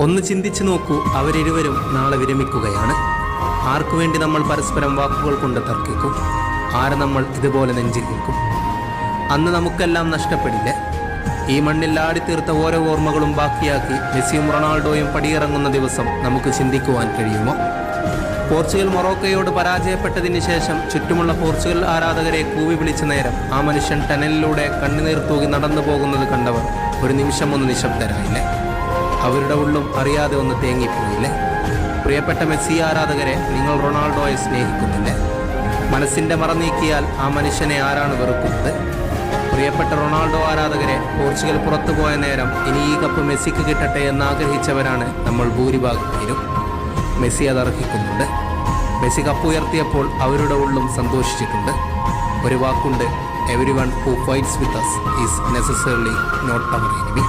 ഒന്ന് ചിന്തിച്ചു നോക്കൂ, അവരിരുവരും നാളെ വിരമിക്കുകയാണ്. ആർക്കു വേണ്ടി നമ്മൾ പരസ്പരം വാക്കുകൾ കൊണ്ട് തർക്കിക്കും? ആരെ നമ്മൾ ഇതുപോലെ നെഞ്ചിൽ നിൽക്കും? അന്ന് നമുക്കെല്ലാം നഷ്ടപ്പെടില്ലേ? ഈ മണ്ണിൽ ആടിത്തീർത്ത ഓരോ ഓർമ്മകളും ബാക്കിയാക്കി മെസ്സിയും റൊണാൾഡോയും പടിയിറങ്ങുന്ന ദിവസം നമുക്ക് ചിന്തിക്കുവാൻ കഴിയുമോ? പോർച്ചുഗൽ മൊറോക്കോയോട് പരാജയപ്പെട്ടതിന് ശേഷം ചുറ്റുമുള്ള പോർച്ചുഗൽ ആരാധകരെ കൂവി വിളിച്ച നേരം ആ മനുഷ്യൻ ടനലിലൂടെ കണ്ണുനീർ തൂകി നടന്നു പോകുന്നത് കണ്ടവർ ഒരു നിമിഷം ഒന്ന് നിശബ്ദരായില്ലേ? അവരുടെ ഉള്ളും അറിയാതെ ഒന്ന് തേങ്ങിപ്പോയില്ലേ? പ്രിയപ്പെട്ട മെസ്സി ആരാധകരെ, നിങ്ങൾ റൊണാൾഡോയെ സ്നേഹിക്കുന്നില്ലേ? മനസ്സിൻ്റെ മറ നീക്കിയാൽ ആ മനുഷ്യനെ ആരാണ് വെറുക്കുന്നത്? പ്രിയപ്പെട്ട റൊണാൾഡോ ആരാധകരെ, പോർച്ചുഗൽ പുറത്തു പോയ നേരം ഇനി ഈ കപ്പ് മെസ്സിക്ക് കിട്ടട്ടെ എന്നാഗ്രഹിച്ചവരാണ് നമ്മൾ ഭൂരിഭാഗം പേരും. മെസ്സി അത് അർഹിക്കുന്നുണ്ട്. മെസ്സി കപ്പ് ഉയർത്തിയപ്പോൾ അവരുടെ ഉള്ളും സന്തോഷിച്ചിട്ടുണ്ട്. ഒരു വാക്കുണ്ട്, everyone who fights with us is necessarily not our enemy.